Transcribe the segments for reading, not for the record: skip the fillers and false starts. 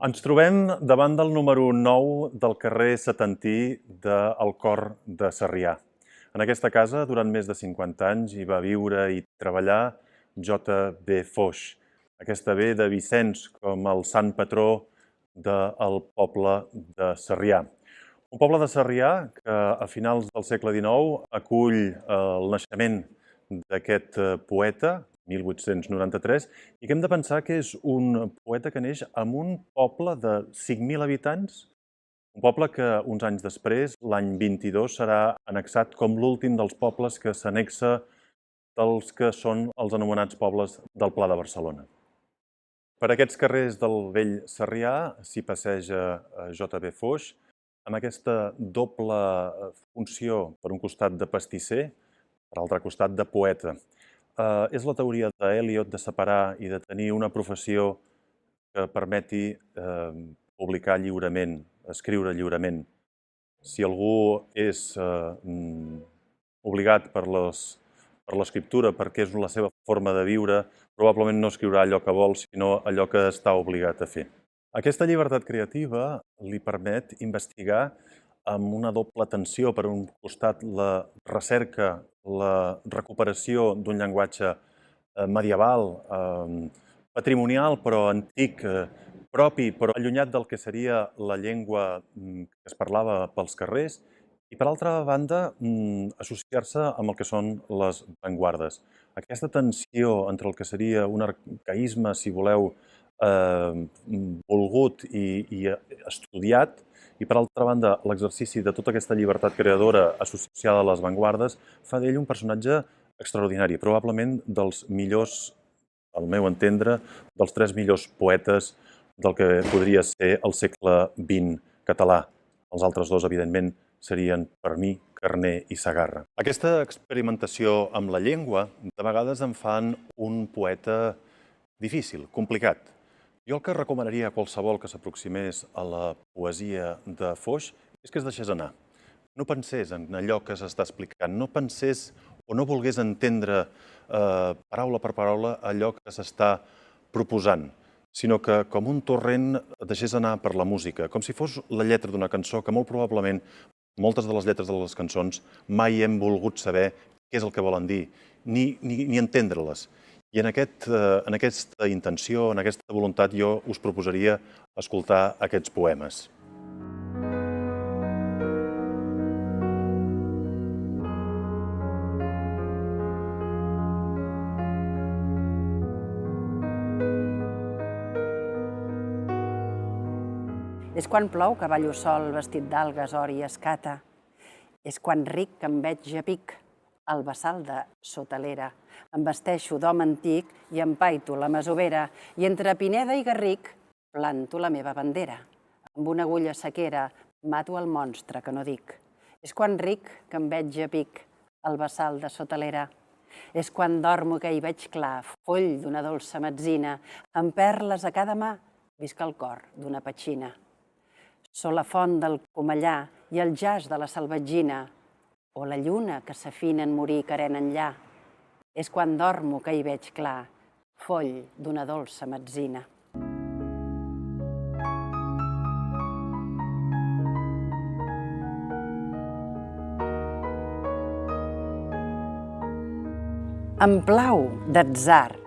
Ens trobem davant del número 9 del carrer Setantí del Cor de Sarrià. En aquesta casa, durant més de 50 anys, hi va viure i treballar J.B. Foix. Aquesta ve de Vicenç com el sant patró del poble de Sarrià. Un poble de Sarrià que a finals del segle XIX acull el naixement d'aquest poeta, 1893, i que hem de pensar que és un poeta que neix en un poble de 5.000 habitants, un poble que uns anys després, l'any 22, serà annexat com l'últim dels pobles que s'annexa dels que són els anomenats pobles del Pla de Barcelona. Per aquests carrers del vell Sarrià s'hi passeja J.B. Foix, amb aquesta doble funció, per un costat de pastisser, per altre costat de poeta. És la teoria d'Eliot de separar i de tenir una professió que permeti publicar lliurement, escriure lliurement. Si algú és obligat per l'escriptura perquè és la seva forma de viure, probablement no escriurà allò que vol, sinó allò que està obligat a fer. Aquesta llibertat creativa li permet investigar amb una doble tensió. Per un costat, la recerca, la recuperació d'un llenguatge medieval, patrimonial, però antic, propi, però allunyat del que seria la llengua que es parlava pels carrers, i per altra banda, associar-se amb el que són les avantguardes. Aquesta tensió entre el que seria un arcaïsme, si voleu, volgut i estudiat, i per altra banda, l'exercici de tota aquesta llibertat creadora associada a les avantguardes fa d'ell un personatge extraordinari, probablement dels millors, al meu entendre, dels 3 millors poetes del que podria ser el segle XX català. Els altres dos, evidentment, serien, per mi, Carner i Segarra. Aquesta experimentació amb la llengua de vegades en fan un poeta difícil, complicat. Jo el que recomanaria a qualsevol que s'aproximés a la poesia de Foix és que es deixés anar. No pensés en allò que s'està explicant, no pensés o no volgués entendre paraula per paraula allò que s'està proposant, sinó que com un torrent deixés anar per la música, com si fos la lletra d'una cançó que molt probablement moltes de les lletres de les cançons mai hem volgut saber què és el que volen dir, ni entendre-les. I en aquesta intenció, en aquesta voluntat, jo us proposaria escoltar aquests poemes. És quan plou que ballo sol vestit d'algues, or i escata. És quan ric que em veig a pic al bassal de sota l'era. Em vesteixo d'home antic i empaito la masovera i entre Pineda i Garric planto la meva bandera. Amb una agulla sequera mato el monstre que no dic. És quan ric que em veig a pic al bassal de sota l'era. És quan dormo que hi veig clar, foll d'una dolça metzina, amb perles a cada mà, visc el cor d'una petxina. Sóc la font del Comellà i el jaç de la Salvatgina, o la lluna que s'afina en morir querent enllà. És quan dormo que hi veig clar, foll d'una dolça metzina. Em plau d'atzar,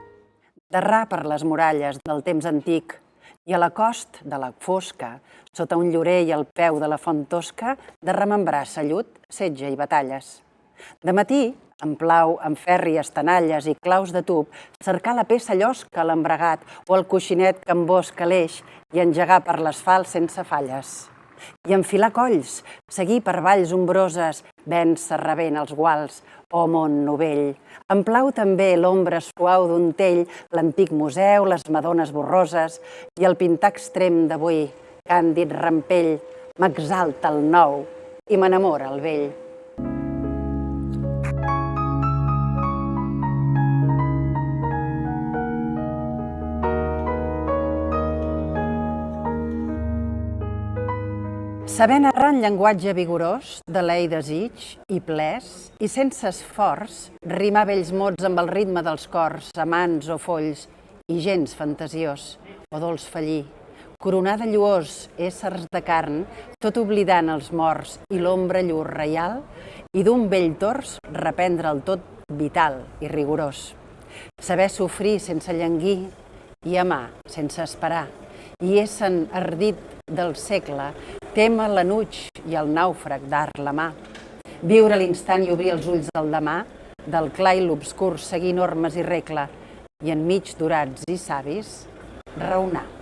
d'errar per les muralles del temps antic i a la cost de la fosca, sota un llorer i al peu de la font tosca, de remembrar sallut, setge i batalles. De matí, em plau amb fèrries tenalles i claus de tub, cercar la peça llosca a l'embregat o el coixinet que embosca l'eix i engegar per l'asfalt sense falles. I enfilar colls, seguir per valls ombroses, vèncer rebent els guals, o món novell. Em plau també l'ombra suau d'un tell, l'antic museu, les madones borroses i el pintar extrem d'avui, càndid rampell, m'exalta el nou i m'enamora el vell. Saber narrar en llenguatge vigorós, de l'ei desig i plès, i sense esforç, rimar vells mots amb el ritme dels cors, amants o folls, i gens fantasiós, o dolç fallir, Coronar de lluós éssers de carn, tot oblidant els morts i l'ombra llur reial, i d'un vell tors reprendre el tot vital i rigorós. Saber sofrir sense llanguir i amar sense esperar, i essent ardit del segle, témer l'enuig i el nàufrag dar la mà. Viure l'instant i obrir els ulls del demà, del clar i l'obscur seguir normes i regla, i enmig d'orats i savis, raonar.